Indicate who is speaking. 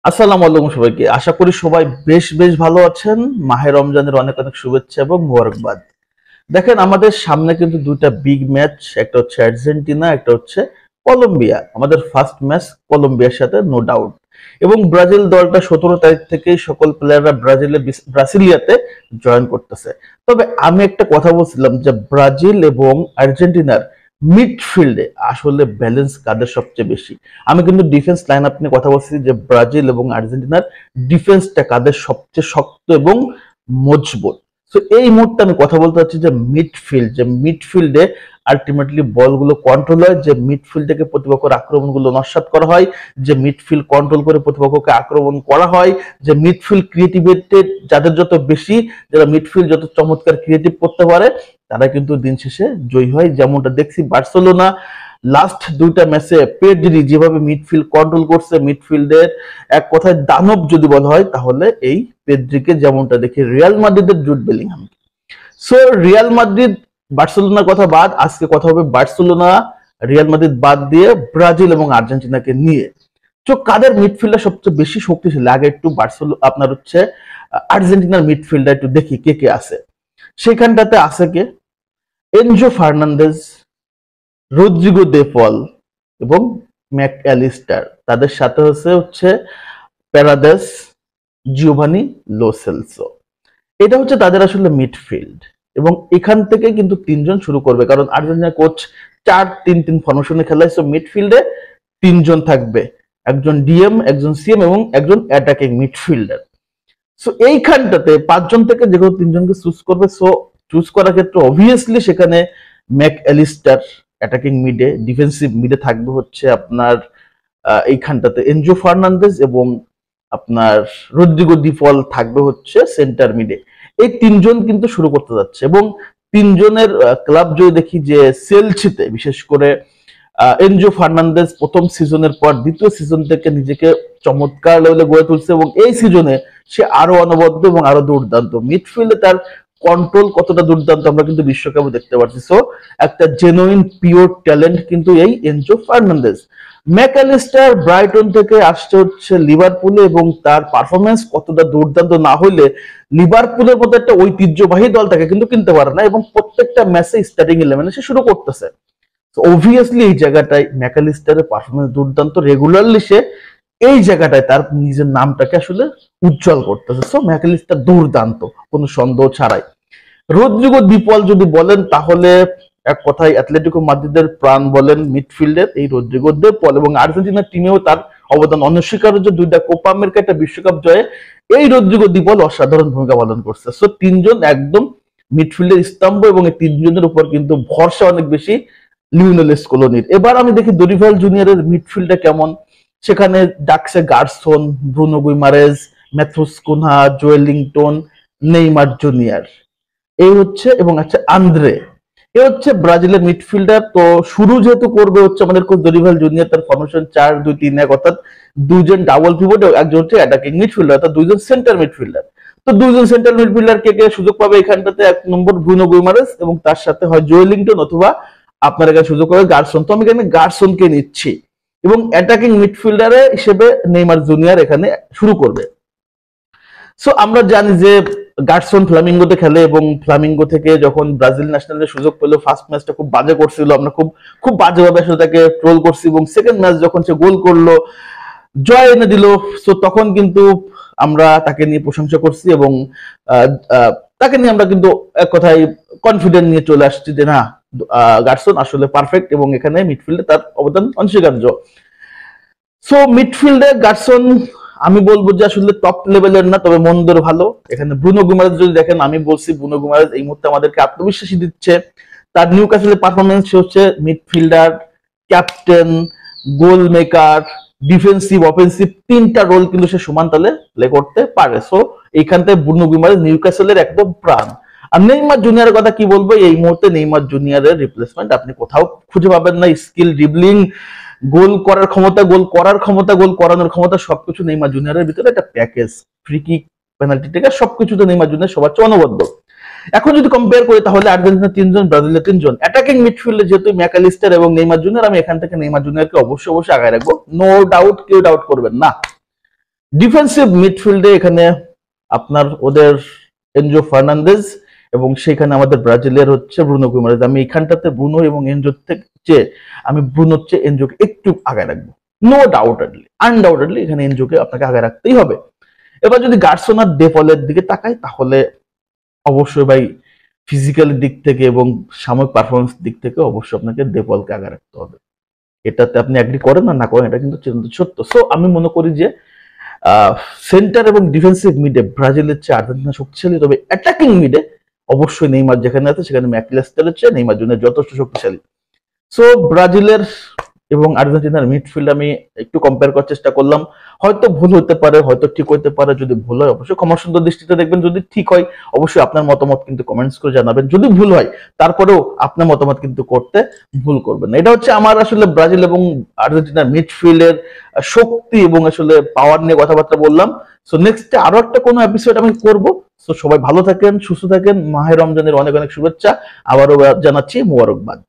Speaker 1: আসসালামু আলাইকুম সবাইকে। আশা করি সবাই বেশ বেশ ভালো আছেন। মাহে রমজানের অনেক অনেক শুভেচ্ছা এবং মোবারকবাদ। দেখেন আমাদের সামনে কিন্তু দুইটা বিগ ম্যাচ, একটা হচ্ছে আর্জেন্টিনা, একটা হচ্ছে কলম্বিয়া। আমাদের ফার্স্ট ম্যাচ কলম্বিয়ার সাথে নো ডাউট, এবং ব্রাজিল দলটা 17 তারিখ থেকেই সকল প্লেয়াররা ব্রাসিলিয়াতে জয়েন করতেছে। তবে আমি একটা কথা বলছিলাম যে ব্রাজিল এবং আর্জেন্টিনার মিডফিল্ডে আসলে ব্যালেন্স কাদের সবচেয়ে বেশি। আমি কিন্তু ডিফেন্স লাইন আপ নিয়ে কথা বলছি যে ব্রাজিল এবং আর্জেন্টিনার ডিফেন্সটা কাদের সবচেয়ে শক্ত এবং মজবুত। তো এই মুহূর্তে আমি কথা বলতে চাচ্ছি যে মিডফিল্ড, যে মিডফিল্ডে আলটিমেটলি বলগুলো কন্ট্রোল হয়, যে মিডফিল্ড থেকে প্রতিপক্ষের আক্রমণগুলো নস্যাৎ করা হয়, যে মিডফিল্ড কন্ট্রোল করে প্রতিপক্ষকে আক্রমণ করা হয়, যে মিডফিল্ড ক্রিয়েটিভিটি যাদের যত বেশি, যারা মিডফিল্ড যত চমৎকার ক্রিয়েটিভ করতে পারে, তারা কিন্তু দিন শেষে জয়ী হয়। যেমনটা দেখছি বার্সেলোনা লাস্ট দুইটা ম্যাচে পেড্রি যেভাবে মিডফিল্ড কন্ট্রোল করছে, মিডফিল্ডের এক কথায় দানব যদি বলা হয় তাহলে এই পেড্রিকে, যেমনটা দেখি রিয়াল মাদ্রিদের Jude Bellingham. So Real Madrid বার্সেলোনার কথা বাদ, আজকে কথা হবে বার্সেলোনা রিয়াল মাদ্রিদ বাদ দিয়ে ব্রাজিল এবং আর্জেন্টিনাকে নিয়ে। তো কাদের মিডফিল্ডার সবচেয়ে বেশি শক্তিশালী, আগে একটু বার্সেলোনা আপনার হচ্ছে আর্জেন্টিনার মিডফিল্ডার একটু দেখি কে কে আছে। সেখানটাতে আছে কে? এনজো ফার্নান্দেজ, রদ্রিগো দে পল এবং ম্যাক অ্যালিস্টার। তাদের সাথে হচ্ছে প্যারাদেস, জিওভানি লো সেলসো। এটা হচ্ছে তাদের আসলে মিডফিল্ড, এবং এখান থেকে কিন্তু তিনজন শুরু করবে, কারণ আর্জেন্টিনা কোচ 4-3-3 ফরমেশনে খেলায়। সো মিডফিল্ডে তিনজন থাকবে, একজন ডিএম, একজন সিএম এবং একজন অ্যাটাকিং মিডফিল্ডার। সো এইখানটাতে পাঁচজন থেকে যে কোনো তিনজনকে চুজ করবে। সো চুজ করার ক্ষেত্রে অবভিয়াসলি সেখানে ম্যাক অ্যালিস্টার অ্যাটাকিং মিডে, ডিফেন্সিভ মিডে থাকবে হচ্ছে আপনার এইখানটাতে এনজো ফার্নান্দেজ, এবং আপনার রদ্রিগো দি পল থাকবে হচ্ছে সেন্টার মিডে। এই তিনজন কিন্তু শুরু করতে যাচ্ছে, এবং তিনজনের ক্লাব যদি দেখি যে সেলসিতে বিশেষ করে এনজো ফার্নান্দেজ প্রথম সিজনের পর দ্বিতীয় সিজন থেকে নিজেকে চমৎকার লেভেলে গড়ে তুলছে, এবং এই সিজনে সে আরো অনবদ্য এবং আরো দুর্দান্ত। মিডফিল্ডে তার কন্ট্রোল কতটা দুর্দান্ত আমরা কিন্তু বিশ্বকাপে দেখতে পাচ্ছি। সো একটা জেনুইন পিওর ট্যালেন্ট কিন্তু এই এনজো ফার্নান্দেজ। ম্যাকঅ্যালিস্টার ব্রাইটন থেকে আসছে হচ্ছে লিভারপুলে, এবং তার পারফরমেন্স কতটা দুর্দান্ত না হইলে লিভারপুলের মতো একটা ঐতিহ্যবাহী দল তাকে কিন্তু কিনতে পারে না, এবং প্রত্যেকটা ম্যাচে স্টার্টিং ইলেভেনে সে শুরু করতেছে। অবভিয়াসলি এই জায়গাটায় ম্যাকঅ্যালিস্টারের পারফরমেন্স দুর্দান্ত, রেগুলারলি সে এই জায়গাটায় তার নিজের নামটাকে আসলে উজ্জ্বল করতেছে। সো ম্যাকঅ্যালিস্টার দুর্দান্ত, কোনো সন্দেহ ছাড়াই। রদ্রিগো দি পল যদি বলেন তাহলে এক কথায় অ্যাটলেটিকো মাদ্রিদের প্রাণ বলেন মিডফিল্ডের এই রদ্রিগো দি পল, এবং আর্জেন্টিনার টিমেও তার অবদান অনস্বীকার্য। দুইটা কোপা আমেরিকা, একটা বিশ্বকাপ জয়ে এই রদ্রিগো দি পল অসাধারণ ভূমিকা পালন করছে। সো তিনজন একদম মিডফিল্ডের স্তম্ভ, এবং এই তিনজনের উপর কিন্তু ভরসা অনেক বেশি লিওনেল স্কলোনির। এবার আমি দেখি দরিভাল জুনিয়রের মিডফিল্ডে কেমন। সেখানে ডাকছে Garson, Bruno Guimarães, Mathews Cunha, Joelinton, Neymar junior, এই হচ্ছে, এবং আছে আন্দ্রে। এ হচ্ছে ব্রাজিলের মিডফিল্ডার। তো শুরু যেহেতু করবে হচ্ছে আমাদের কোচ দরিভাল জুনিয়র, তার ফরমেশন 4-2-3-1, অর্থাৎ দুজন ডাবল পিভট, একজন হচ্ছে অ্যাটাকিং মিডফিল্ডার, অর্থাৎ দুইজন সেন্টার মিডফিল্ডার। তো দুইজন সেন্টার মিডফিল্ডার কে কে সুযোগ পাবে এখানটাতে? এক নম্বর ব্রুনো গুইমারেজ, এবং তার সাথে হয় জোয়েলিংটন, অথবা আপনার এখানে সুযোগ পাবে গার্সন। তো আমি এখানে গার্সনকে নিচ্ছি, এবং অ্যাটাকিং মিডফিল্ডারে হিসেবে নেইমার জুনিয়র এখানে শুরু করবে। সো আমরা জানি যে গার্সন ফ্লামিঙ্গোতে খেলে, এবং ফ্লামিঙ্গো থেকে যখন ব্রাজিল ন্যাশনালের সুযোগ পেল ফার্স্ট ম্যাচটা খুব বাজে করছিল, আমরা খুব খুব বাজেভাবে আসলে তাকে ট্রোল করছি, এবং সেকেন্ড ম্যাচ যখন সে গোল করলো, জয় এনে দিল, সো তখন কিন্তু আমরা তাকে নিয়ে প্রশংসা করছি, এবং তাকে নিয়ে আমরা কিন্তু এক কথায় কনফিডেন্ট নিয়ে চলে আসছি যে না, গার্সন আসলে পারফেক্ট, এবং এখানে মিডফিল্ডে তার অবদান অনস্বীকার্য। সো মিডফিল্ডে গার্সন আমি বলবো যে আসলে টপ লেভেলের না, তবে মন্দের ভালো। এখানে ব্রুনো গুমারেজ যদি দেখেন, আমি বলছি ব্রুনো গুমারেজ এই মুহূর্তে আমাদেরকে আত্মবিশ্বাসী দিচ্ছে। তার নিউ ক্যাসেলের পারফরমেন্স, সে হচ্ছে মিডফিল্ডার, ক্যাপ্টেন, গোল মেকার, ডিফেন্সিভ, অফেন্সিভ, তিনটা রোল কিন্তু সে সমান তালে প্লে করতে পারে। সো এইখান থেকে ব্রুনো গুমারেজ নিউ ক্যাসেলের একদম প্রাণ। আর নেইমার জুনিয়রের কথা কি বলবো, এই মুহূর্তে নেইমার জুনিয়রের রিপ্লেসমেন্ট আপনি কোথাও খুঁজে পাবেন না। স্কিল, ড্রিবলিং, গোল করার ক্ষমতা, গোল করার ক্ষমতা, গোল করানোর ক্ষমতা, সবকিছু নেইমার জুনিয়রের ভিতরে একটা প্যাকেজ। ফ্রি কিক, পেনাল্টি থেকে সবকিছুতে নেইমার জুনিয়র সবার চেয়ে অনবদ্য। এখন যদি কম্পেয়ার করি তাহলে আর্জেন্টিনা তিনজন, ব্রাজিলের তিনজন। অ্যাটাকিং মিডফিল্ডে যেহেতু ম্যাকঅ্যালিস্টার এবং নেইমার জুনিয়র, আমি এখান থেকে নেইমার জুনিয়রকে অবশ্যই অবশ্যই আগায় রাখবো, নো ডাউট, কেউ ডাউট করবেন না। ডিফেন্সিভ মিডফিল্ডে এখানে আপনার ওদের এনজো ফার্নান্দেজ এবং সেখানে আমাদের ব্রাজিলের হচ্ছে ব্রুনো গুইমারেজ। আমি এখানটাতে ব্রুনো এবং এনজোর থেকে আমি ব্রুনোর চেয়ে এনজোকে একটু আগে রাখবো, নো ডাউটেডলি, আনডাউটেডলি এখানে এনজোকে আপনাকে আগে রাখতেই হবে। এবার যদি গার্সোনার ডেপলের দিকে তাকাই তাহলে অবশ্যই ভাই ফিজিক্যাল দিক থেকে এবং সাময়িক পারফরমেন্স দিক থেকে অবশ্যই আপনাকে ডেপলকে আগে রাখতে হবে। এটাতে আপনি এগ্রি করেন না করেন, এটা কিন্তু সত্য। সো আমি মনে করি যে সেন্টার এবং ডিফেন্সিভ মিডে ব্রাজিলের চেয়ে আর্জেন্টিনা শক্তিশালী, তবে অ্যাটাকিং মিডে অবশ্যই নেইমার যেখানে আছে সেখানে ম্যাকঅ্যালিস্টারের চেয়ে নেইমার জুনিয়র যথেষ্ট শক্তিশালী। সো ব্রাজিলের এবং আর্জেন্টিনার মিডফিল্ড আমি একটু কম্পেয়ার করার চেষ্টা করলাম, হয়তো ভুল হতে পারে, হয়তো ঠিক হতে পারে। যদি ভুল হয় অবশ্যই ক্ষমা সুন্দর দৃষ্টিতে দেখবেন, যদি ঠিক হয় অবশ্যই আপনার মতামত কিন্তু কমেন্টস করে জানাবেন। যদি ভুল হয় তারপরেও আপনার মতামত কিন্তু করতে ভুল করবেন না। এটা হচ্ছে আমার আসলে ব্রাজিল এবং আর্জেন্টিনার মিডফিল্ডের শক্তি এবং আসলে পাওয়ার নিয়ে কথাবার্তা বললাম। সো নেক্সটে আরো একটা কোনো এপিসোড আমি করব। সো সবাই ভালো থাকেন, সুস্থ থাকেন, মাহে রমজানের অনেক অনেক শুভেচ্ছা আবারও জানাচ্ছি, মোবারকবাদ।